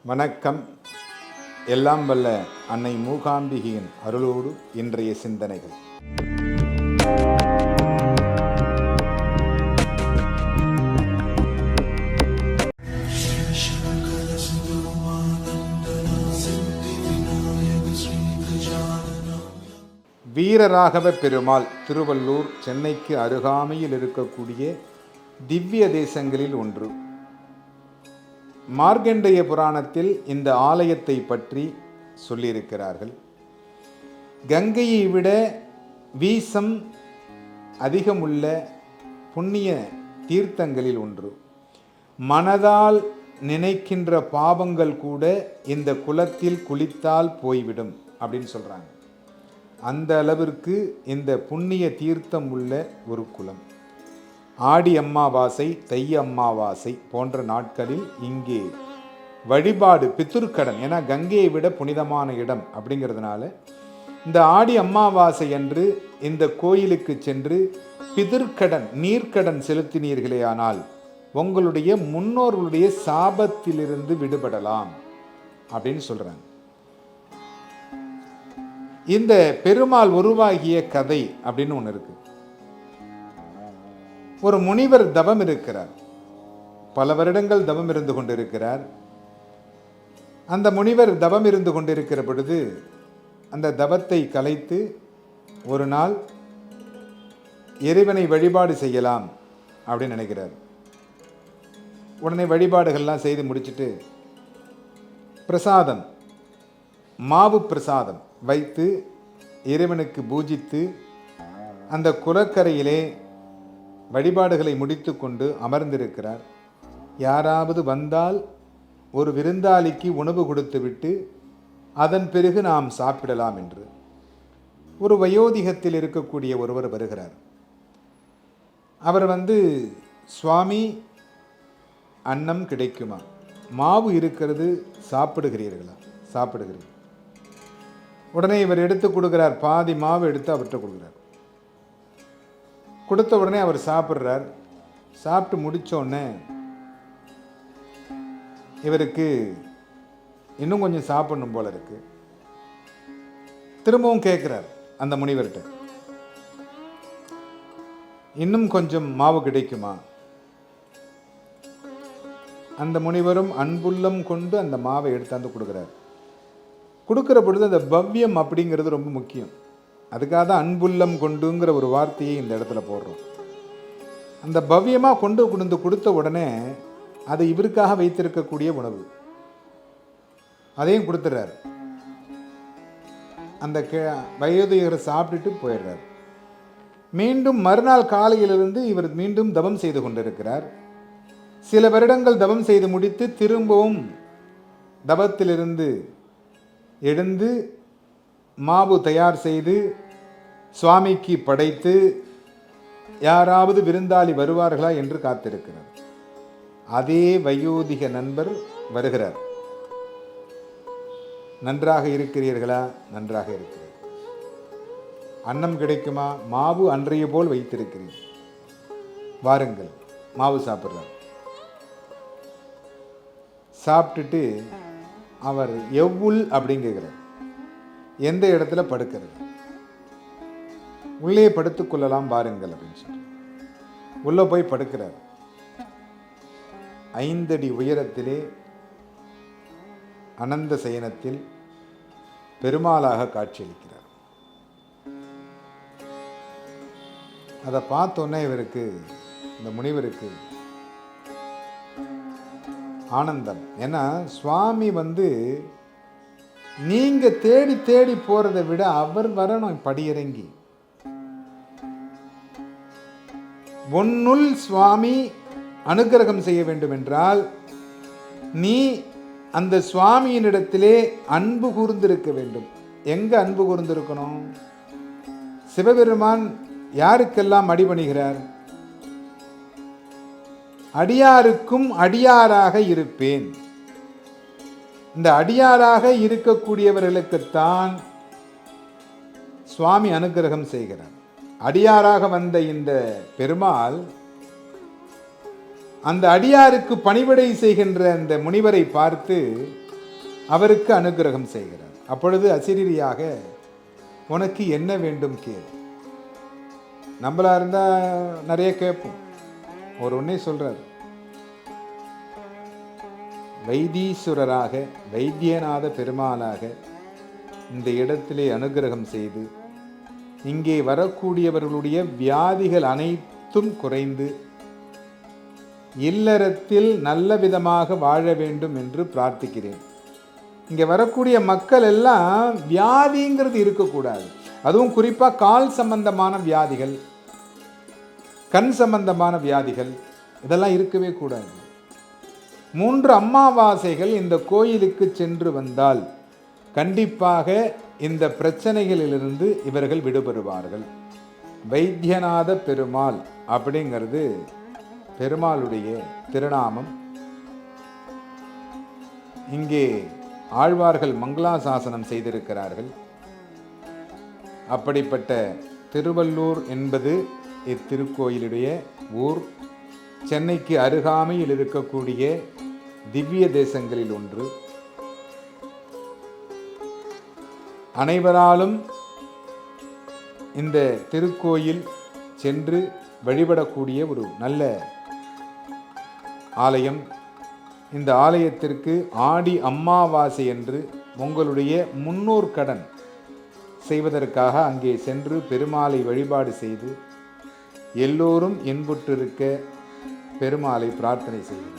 வணக்கம். எல்லாம் வல்ல அன்னை மூகாம்பிகையின் அருளோடு இன்றைய சிந்தனைகள். வீரராகவ பெருமாள் திருவள்ளூர் சென்னைக்கு அருகாமையில் இருக்கக்கூடிய திவ்ய தேசங்களில் ஒன்று. மார்க்கண்டேய புராணத்தில் இந்த ஆலயத்தை பற்றி சொல்லியிருக்கிறார்கள். கங்கையை விட வீசம் அதிகமுள்ள புண்ணிய தீர்த்தங்களில் ஒன்று. மனதால் நினைக்கின்ற பாவங்கள் கூட இந்த குளத்தில் குளித்தால் போய்விடும் அப்படின்னு சொல்கிறாங்க. அந்த அளவிற்கு இந்த புண்ணிய தீர்த்தம் உள்ள ஒரு குளம். ஆடி அமாவாசை, தை அமாவாசை போன்ற நாட்களில் இங்கே வழிபாடு பித்ருக்கடன், ஏன்னா கங்கையை விட புனிதமான இடம் அப்படிங்கிறதுனால இந்த ஆடி அமாவாசை அன்று இந்த கோயிலுக்கு சென்று பிதிர்க்கடன் நீர்க்கடன் செலுத்தினீர்களே ஆனால் உங்களுடைய முன்னோர்களுடைய சாபத்திலிருந்து விடுபடலாம் அப்படின்னு சொல்றாங்க. இந்த பெருமாள் உருவாகிய கதை அப்படின்னு ஒன்று இருக்கு. ஒரு முனிவர் தவம் இருக்கிறார். பல வருடங்கள் தவம் இருந்து கொண்டிருக்கிறார். அந்த முனிவர் தவம் இருந்து கொண்டிருக்கிற பொழுது அந்த தவத்தை கலைத்து ஒரு நாள் இறைவனை வழிபாடு செய்யலாம் அப்படின்னு நினைக்கிறார். உடனே வழிபாடுகள்லாம் செய்து முடிச்சுட்டு பிரசாதம், மாவு பிரசாதம் வைத்து இறைவனுக்கு பூஜித்து அந்த குளக்கரையிலே வழிபாடுகளை முடித்து கொண்டு அமர்ந்திருக்கிறார். யாராவது வந்தால் ஒரு விருந்தாளிக்கு உணவு கொடுத்துவிட்டு அதன் பிறகு நாம் சாப்பிடலாம் என்று ஒரு வயோதிகத்தில் இருக்கக்கூடிய ஒருவர் வருகிறார். அவர் சுவாமி, அன்னம் கிடைக்குமா? மாவு இருக்கிறது, சாப்பிடுகிறீர்களா? சாப்பிடுகிறீர்கள். உடனே இவர் எடுத்து கொடுக்கிறார். பாதி மாவு எடுத்து அவர்கிட்ட கொடுக்குறார். கொடுத்த உடனே அவர் சாப்பிட்றார். சாப்பிட்டு முடித்தோடனே இவருக்கு இன்னும் கொஞ்சம் சாப்பிடணும் போல இருக்கு. திரும்பவும் கேட்குறார் அந்த முனிவர்கிட்ட, இன்னும் கொஞ்சம் மாவு கிடைக்குமா? அந்த முனிவரும் அன்புள்ளம் கொண்டு அந்த மாவை எடுத்தாந்து கொடுக்குறார். கொடுக்குற பொழுது அந்த பவ்யம் அப்படிங்கிறது ரொம்ப முக்கியம். அதுக்காக தான் அன்புள்ளம் கொண்டுங்கிற ஒரு வார்த்தையை இந்த இடத்துல போடுறோம். அந்த பவ்யமாக கொண்டு கொடுத்த உடனே அது இவருக்காக வைத்திருக்கக்கூடிய உணவு அதையும் கொடுத்துறாரு. அந்த வயோதிகரை சாப்பிட்டுட்டு போயிடுறார். மீண்டும் மறுநாள் காலையிலிருந்து இவர் மீண்டும் தவம் செய்து கொண்டிருக்கிறார். சில வருடங்கள் தவம் செய்து முடித்து திரும்பவும் தவத்திலிருந்து எழுந்து மாவு தயார் செய்து சுவாமிக்கு படைத்து யாராவது விருந்தாளி வருவார்களா என்று காத்திருக்கிறார். அதே வயோதிக நண்பர் வருகிறார். நன்றாக இருக்கிறீர்களா? நன்றாக இருக்கிறது. அன்னம் கிடைக்குமா? மாவு அன்றைய போல் வைத்திருக்கிறீர்கள், வாருங்கள். மாவு சாப்பிட்றார். சாப்பிட்டுட்டு அவர் எவ்வுள் அப்படிங்கிறார். எந்த இடத்துல படுக்கிறது? உள்ளே படுத்துக்கொள்ளலாம் பாருங்கள் அப்படின்னு சொல்லி உள்ள போய் படுக்கிறார். 5 அடி உயரத்திலே அனந்த சயனத்தில் பெருமாளாக காட்சியளிக்கிறார். அதை பார்த்தோன்னே இவருக்கு, இந்த முனிவருக்கு ஆனந்தம். ஏன்னா சுவாமி நீங்க தேடி தேடி போறதை விட அவர் வரணும் படியிறங்கி. உன்னுள் சுவாமி அனுக்கிரகம் செய்ய வேண்டும் என்றால் நீ அந்த சுவாமியினிடத்திலே அன்பு கூர்ந்திருக்க வேண்டும். எங்க அன்பு கூர்ந்திருக்கணும்? சிவபெருமான் யாருக்கெல்லாம் அடிபணிகிறார்? அடியாருக்கும் அடியாராக இருப்பேன். இந்த அடியாராக இருக்கக்கூடியவர்களுக்குத்தான் சுவாமி அனுக்கிரகம் செய்கிறார். அடியாராக வந்த இந்த பெருமாள் அந்த அடியாருக்கு பணிவிடை செய்கின்ற அந்த முனிவரை பார்த்து அவருக்கு அனுக்கிரகம் செய்கிறார். அப்பொழுது அசிரீரியாக உனக்கு என்ன வேண்டும் கேள். நம்மளா இருந்தால் நிறைய கேட்போம். ஒரு ஒன்றே சொல்கிறார், வைத்தீஸ்வரராக வைத்தியநாத பெருமாளாக இந்த இடத்திலே அனுக்கிரகம் செய்து இங்கே வரக்கூடியவர்களுடைய வியாதிகள் அனைத்தும் குறைந்து இல்லறத்தில் நல்ல விதமாக வாழ வேண்டும் என்று பிரார்த்திக்கிறேன். இங்கே வரக்கூடிய மக்கள் எல்லாம் வியாதிங்கிறது இருக்கக்கூடாது. அதுவும் குறிப்பாக கால் சம்பந்தமான வியாதிகள், கண் சம்பந்தமான வியாதிகள் இதெல்லாம் இருக்கவே கூடாது. 3 அமாவாசைகள் இந்த கோயிலுக்கு சென்று வந்தால் கண்டிப்பாக இந்த பிரச்சனைகளிலிருந்து இவர்கள் விடுபடுவார்கள். வைத்தியநாத பெருமாள் அப்படிங்கிறது பெருமாளுடைய திருநாமம். இங்கே ஆழ்வார்கள் மங்களாசாசனம் செய்திருக்கிறார்கள். அப்படிப்பட்ட திருவள்ளூர் என்பது இத்திருக்கோயிலுடைய ஊர். சென்னைக்கு அருகாமையில் இருக்கக்கூடிய திவ்ய தேசங்களில் ஒன்று. அனைவராலும் இந்த திருக்கோயில் சென்று வழிபடக்கூடிய ஒரு நல்ல ஆலயம். இந்த ஆலயத்திற்கு ஆடி அமாவாசை என்று உங்களுடைய முன்னோர் கடன் செய்வதற்காக அங்கே சென்று பெருமாளை வழிபாடு செய்து எல்லோரும் இன்புற்றிருக்க பெருமாளை பிரார்த்தனை செய்கிறார்.